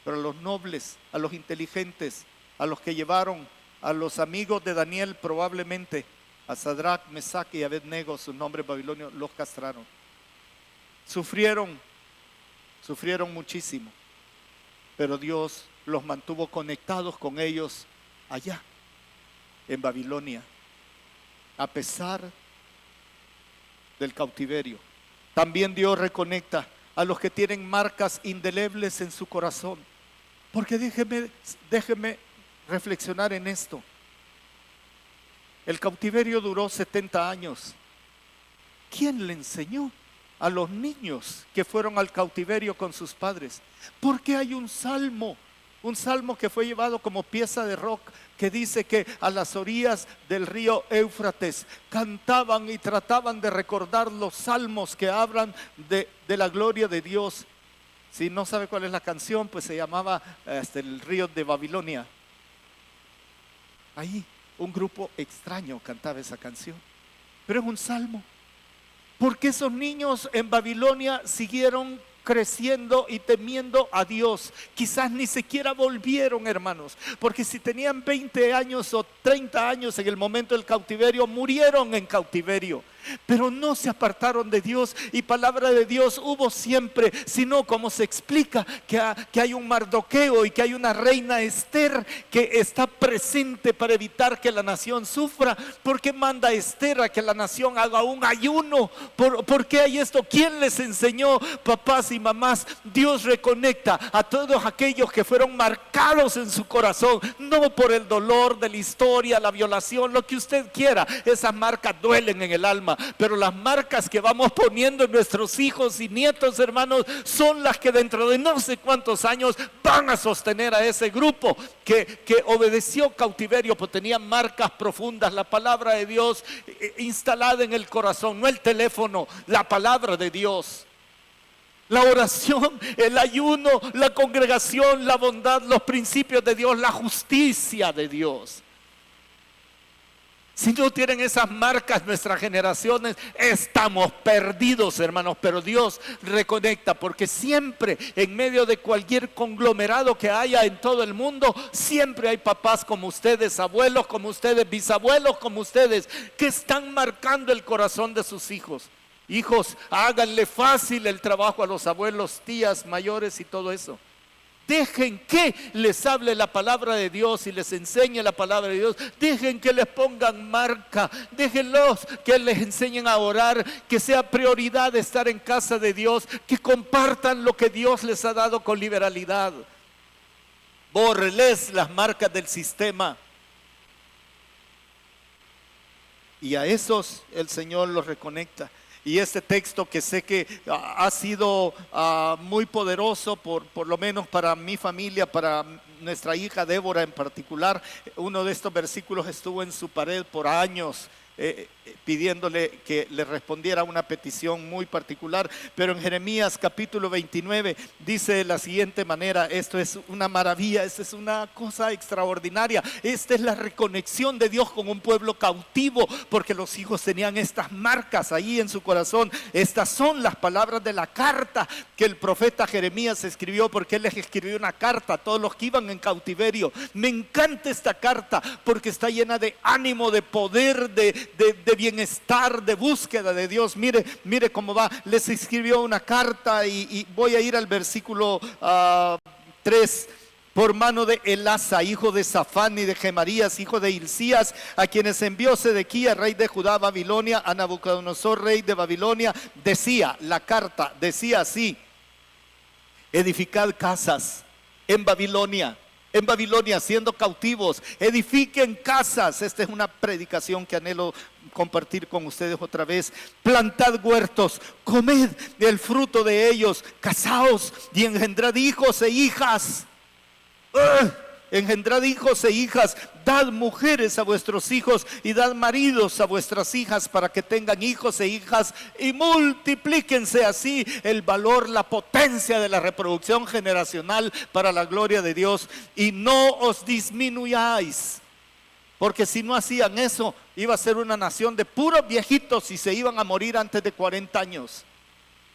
S2: pero a los nobles, a los inteligentes, a los que llevaron, a los amigos de Daniel probablemente, a Sadrach, Mesach y Abednego, sus nombres babilonios, los castraron. Sufrieron muchísimo, pero Dios los mantuvo conectados con ellos allá, en Babilonia, a pesar del cautiverio. También Dios reconecta a los que tienen marcas indelebles en su corazón, porque déjeme reflexionar en esto. El cautiverio duró 70 años. ¿Quién le enseñó a los niños que fueron al cautiverio con sus padres? Porque hay un salmo que fue llevado como pieza de rock, que dice que a las orillas del río Éufrates cantaban y trataban de recordar los salmos que hablan de la gloria de Dios. Si no sabe cuál es la canción, pues se llamaba el río de Babilonia. Ahí un grupo extraño cantaba esa canción, pero es un salmo, porque esos niños en Babilonia siguieron creciendo y temiendo a Dios. Quizás ni siquiera volvieron, hermanos, porque si tenían 20 años o 30 años en el momento del cautiverio, murieron en cautiverio. pero no se apartaron de Dios, y palabra de Dios hubo siempre, sino como se explica que hay un Mardoqueo y que hay una reina Esther que está presente para evitar que la nación sufra. ¿Por qué manda Esther a que la nación haga un ayuno? ¿Por qué hay esto? ¿Quién les enseñó? Papás y mamás, Dios reconecta a todos aquellos que fueron marcados en su corazón, no por el dolor de la historia, la violación, lo que usted quiera. Esas marcas duelen en el alma, pero las marcas que vamos poniendo en nuestros hijos y nietos, hermanos, son las que dentro de no sé cuántos años van a sostener a ese grupo que obedeció cautiverio, pues tenía marcas profundas. La palabra de Dios instalada en el corazón, no el teléfono, la palabra de Dios. La oración, el ayuno, la congregación, la bondad, los principios de Dios, la justicia de Dios. Si no tienen esas marcas nuestras generaciones, estamos perdidos, hermanos. Pero Dios reconecta, porque siempre en medio de cualquier conglomerado que haya en todo el mundo, siempre hay papás como ustedes, abuelos como ustedes, bisabuelos como ustedes, que están marcando el corazón de sus hijos. Hijos, háganle fácil el trabajo a los abuelos, tías mayores y todo eso. Dejen que les hable la palabra de Dios y les enseñe la palabra de Dios. Dejen que les pongan marca. Déjenlos que les enseñen a orar. Que sea prioridad estar en casa de Dios. Que compartan lo que Dios les ha dado con liberalidad. Bórreles las marcas del sistema. Y a esos el Señor los reconecta. Y este texto, que sé que ha sido muy poderoso, por lo menos para mi familia, para nuestra hija Débora en particular. Uno de estos versículos estuvo en su pared por años, pidiéndole que le respondiera una petición muy particular. Pero en Jeremías capítulo 29 dice de la siguiente manera: esto es una maravilla, esto es una cosa extraordinaria. Esta es la reconexión de Dios con un pueblo cautivo, porque los hijos tenían estas marcas ahí en su corazón. Estas son las palabras de la carta que el profeta Jeremías escribió, porque él les escribió una carta a todos los que iban en cautiverio. Me encanta esta carta porque está llena de ánimo, de poder, de bienestar, de búsqueda de Dios. Mire cómo va. Les escribió una carta y voy a ir al versículo 3. Por mano de Elasa, hijo de Safán, y de Gemarías, hijo de Hilcías, a quienes envió Sedequías, rey de Judá, a Babilonia, a Nabucodonosor, rey de Babilonia. Decía, la carta decía así: edificad casas en Babilonia, siendo cautivos, edifiquen casas. Esta es una predicación que anhelo compartir con ustedes otra vez. Plantad huertos, comed el fruto de ellos, casaos y engendrad hijos e hijas. Engendrad hijos e hijas, dad mujeres a vuestros hijos y dad maridos a vuestras hijas, para que tengan hijos e hijas y multiplíquense. Así el valor, la potencia de la reproducción generacional para la gloria de Dios. Y no os disminuyáis, porque si no hacían eso, iba a ser una nación de puros viejitos y se iban a morir antes de 40 años.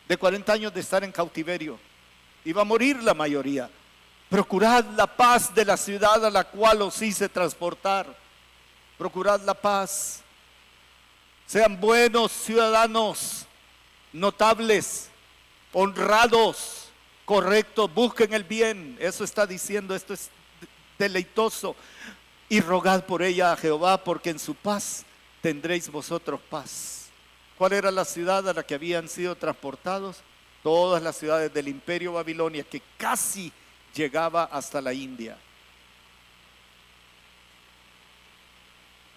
S2: De 40 años de estar en cautiverio, iba a morir la mayoría. Procurad la paz de la ciudad a la cual os hice transportar. Procurad la paz. Sean buenos ciudadanos, notables, honrados, correctos, busquen el bien. Eso está diciendo, esto es deleitoso. Y rogad por ella a Jehová, porque en su paz tendréis vosotros paz. ¿Cuál era la ciudad a la que habían sido transportados? Todas las ciudades del imperio Babilonia, que casi llegaba hasta la India.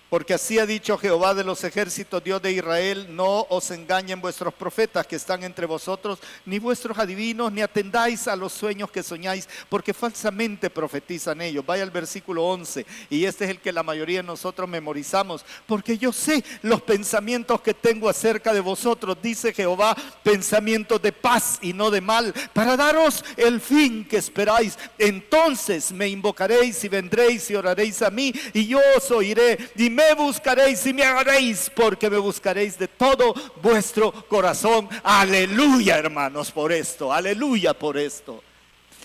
S2: Porque así ha dicho Jehová de los ejércitos, Dios de Israel: no os engañen vuestros profetas que están entre vosotros, ni vuestros adivinos, ni atendáis a los sueños que soñáis, porque falsamente profetizan ellos. Vaya al versículo 11, y este es el que la mayoría de nosotros memorizamos. Porque yo sé los pensamientos que tengo acerca de vosotros, dice Jehová, pensamientos de paz y no de mal, para daros el fin que esperáis. Entonces me invocaréis y vendréis y oraréis a mí, y yo os oiré, y me buscaréis y me hallaréis, porque me buscaréis de todo vuestro corazón. Aleluya, hermanos, por esto. Aleluya por esto.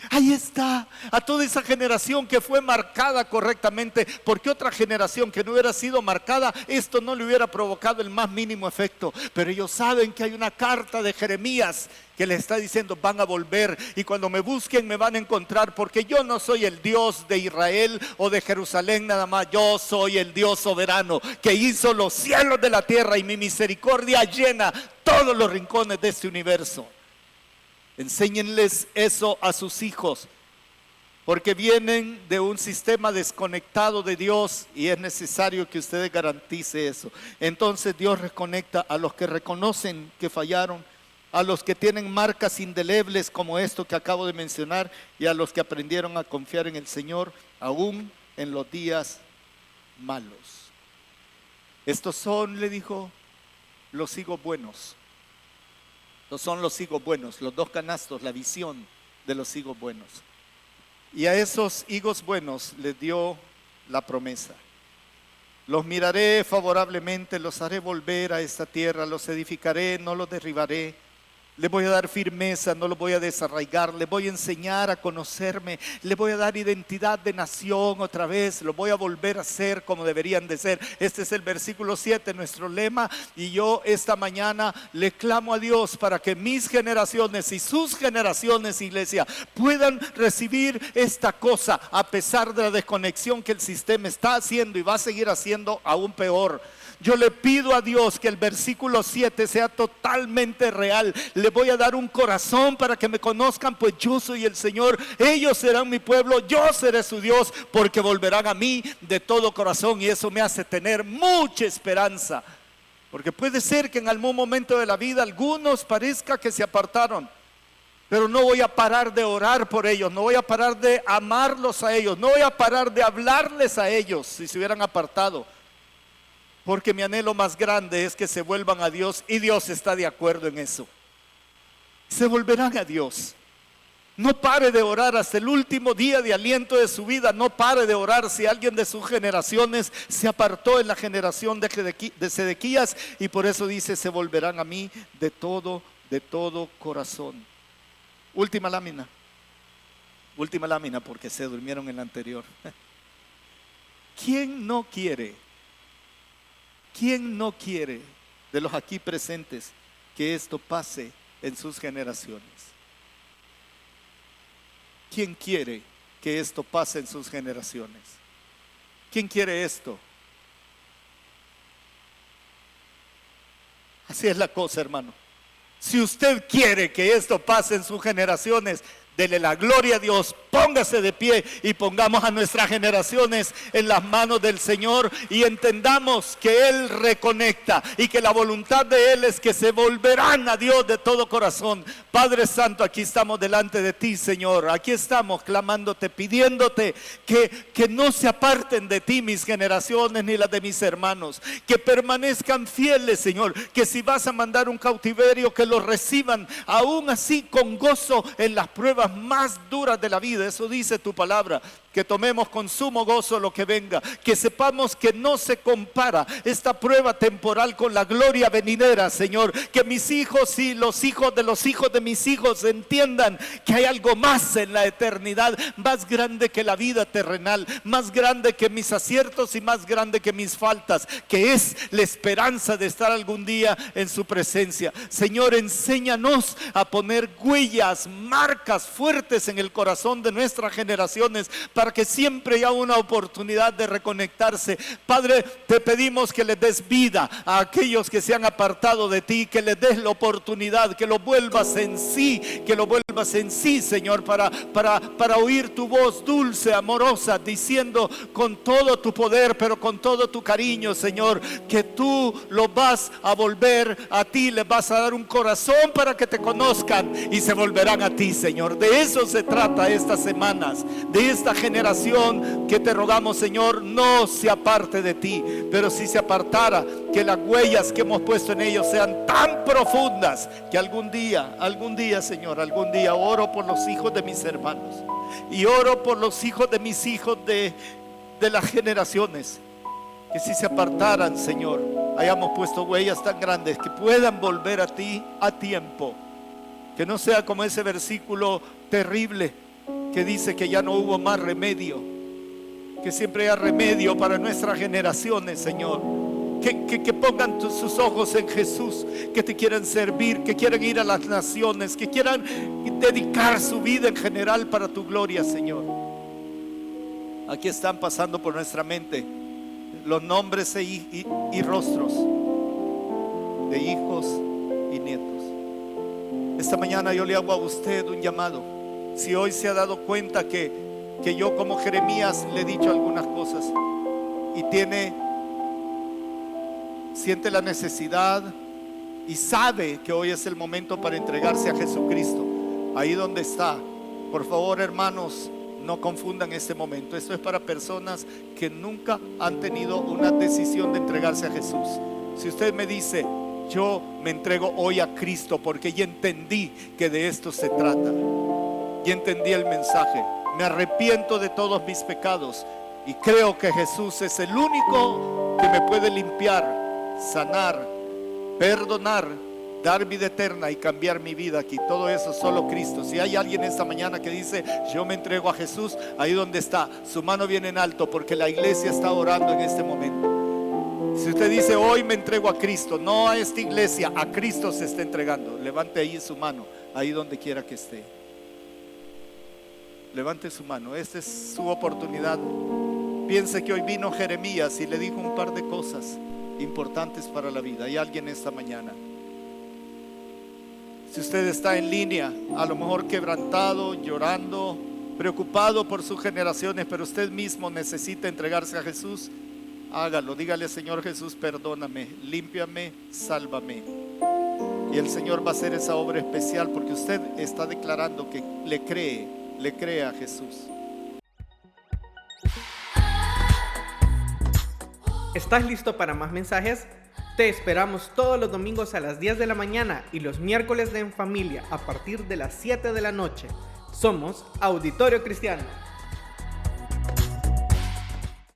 S2: Ahí está, a toda esa generación que fue marcada correctamente, porque otra generación que no hubiera sido marcada, esto no le hubiera provocado el más mínimo efecto. Pero ellos saben que hay una carta de Jeremías que les está diciendo: van a volver, y cuando me busquen me van a encontrar, porque yo no soy el Dios de Israel o de Jerusalén nada más. Yo soy el Dios soberano que hizo los cielos de la tierra, y mi misericordia llena todos los rincones de este universo. Enséñenles eso a sus hijos, porque vienen de un sistema desconectado de Dios, y es necesario que ustedes garanticen eso. Entonces Dios reconecta a los que reconocen que fallaron, a los que tienen marcas indelebles como esto que acabo de mencionar, y a los que aprendieron a confiar en el Señor aún en los días malos. Estos son, le dijo, los higos buenos. Estos son los higos buenos, los 2 canastos, la visión de los higos buenos. Y a esos higos buenos les dio la promesa: los miraré favorablemente, los haré volver a esta tierra, los edificaré, no los derribaré. Les voy a dar firmeza, no los voy a desarraigar. Les voy a enseñar a conocerme. Les voy a dar identidad de nación otra vez. Los voy a volver a ser como deberían de ser. Este es el versículo 7, nuestro lema. Y yo esta mañana le clamo a Dios para que mis generaciones y sus generaciones, iglesia, puedan recibir esta cosa, a pesar de la desconexión que el sistema está haciendo y va a seguir haciendo aún peor. Yo le pido a Dios que el versículo 7 sea totalmente real. Le voy a dar un corazón para que me conozcan, pues yo soy el Señor. Ellos serán mi pueblo, yo seré su Dios, porque volverán a mí de todo corazón. Y eso me hace tener mucha esperanza, porque puede ser que en algún momento de la vida algunos parezca que se apartaron, pero no voy a parar de orar por ellos, no voy a parar de amarlos a ellos, no voy a parar de hablarles a ellos si se hubieran apartado. Porque mi anhelo más grande es que se vuelvan a Dios, y Dios está de acuerdo en eso. Se volverán a Dios. No pare de orar hasta el último día de aliento de su vida. No pare de orar si alguien de sus generaciones se apartó en la generación de Sedequías, y por eso dice: se volverán a mí de todo corazón. Última lámina porque se durmieron en la anterior. ¿Quién no quiere de los aquí presentes que esto pase en sus generaciones? ¿Quién quiere que esto pase en sus generaciones? ¿Quién quiere esto? Así es la cosa, hermano. Si usted quiere que esto pase en sus generaciones, dele la gloria a Dios, póngase de pie y pongamos a nuestras generaciones en las manos del Señor, y entendamos que Él reconecta y que la voluntad de Él es que se volverán a Dios de todo corazón. Padre Santo, aquí estamos delante de ti, Señor. Aquí estamos clamándote, pidiéndote que no se aparten de ti mis generaciones ni las de mis hermanos, que permanezcan fieles, Señor, que si vas a mandar un cautiverio, que los reciban aún así con gozo en las pruebas más duras de la vida. Eso dice tu palabra, que tomemos con sumo gozo lo que venga, que sepamos que no se compara esta prueba temporal con la gloria venidera, Señor. Que mis hijos y los hijos de mis hijos entiendan que hay algo más en la eternidad, más grande que la vida terrenal, más grande que mis aciertos y más grande que mis faltas, que es la esperanza de estar algún día en su presencia. Señor, enséñanos a poner huellas, marcas fuertes en el corazón de nuestras generaciones, para que siempre haya una oportunidad de reconectarse. Padre, te pedimos que les des vida a aquellos que se han apartado de ti, que les des la oportunidad, que los vuelvas en sí, Señor, para oír tu voz dulce, amorosa, diciendo con todo tu poder, pero con todo tu cariño, Señor, que tú los vas a volver a ti, les vas a dar un corazón para que te conozcan y se volverán a ti, Señor. De eso se trata estas semanas, de esta generación que te rogamos, Señor, no se aparte de ti, pero si se apartara, que las huellas que hemos puesto en ellos sean tan profundas que algún día, Señor, algún día oro por los hijos de mis hermanos y oro por los hijos de mis hijos de las generaciones, que si se apartaran, Señor, hayamos puesto huellas tan grandes que puedan volver a ti a tiempo. Que no sea como ese versículo terrible que dice que ya no hubo más remedio, que siempre hay remedio para nuestras generaciones, Señor. Que pongan sus ojos en Jesús, que te quieran servir, que quieran ir a las naciones, que quieran dedicar su vida en general para tu gloria, Señor. Aquí están pasando por nuestra mente los nombres y rostros de hijos y nietos. Esta mañana yo le hago a usted un llamado. Si hoy se ha dado cuenta que yo como Jeremías le he dicho algunas cosas y siente la necesidad y sabe que hoy es el momento para entregarse a Jesucristo, ahí donde está, por favor, hermanos, no confundan este momento. Esto es para personas que nunca han tenido una decisión de entregarse a Jesús. Si usted me dice: yo me entrego hoy a Cristo porque ya entendí que de esto se trata, ya entendí el mensaje, me arrepiento de todos mis pecados y creo que Jesús es el único que me puede limpiar, sanar, perdonar, dar vida eterna y cambiar mi vida aquí. Todo eso solo Cristo. Si hay alguien esta mañana que dice: yo me entrego a Jesús, ahí donde está, su mano viene en alto, porque la iglesia está orando en este momento. Si usted dice: hoy me entrego a Cristo, no a esta iglesia, a Cristo se está entregando, levante ahí su mano, ahí donde quiera que esté. Levante su mano, esta es su oportunidad. Piense que hoy vino Jeremías y le dijo un par de cosas importantes para la vida. Hay alguien esta mañana. Si usted está en línea, a lo mejor quebrantado, llorando, preocupado por sus generaciones, pero usted mismo necesita entregarse a Jesús, hágalo. Dígale: Señor Jesús, perdóname, límpiame, sálvame. Y el Señor va a hacer esa obra especial porque usted está declarando que le cree a Jesús.
S1: ¿Estás listo para más mensajes? Te esperamos todos los domingos a las 10 de la mañana y los miércoles en familia a partir de las 7 de la noche. Somos Auditorio Cristiano.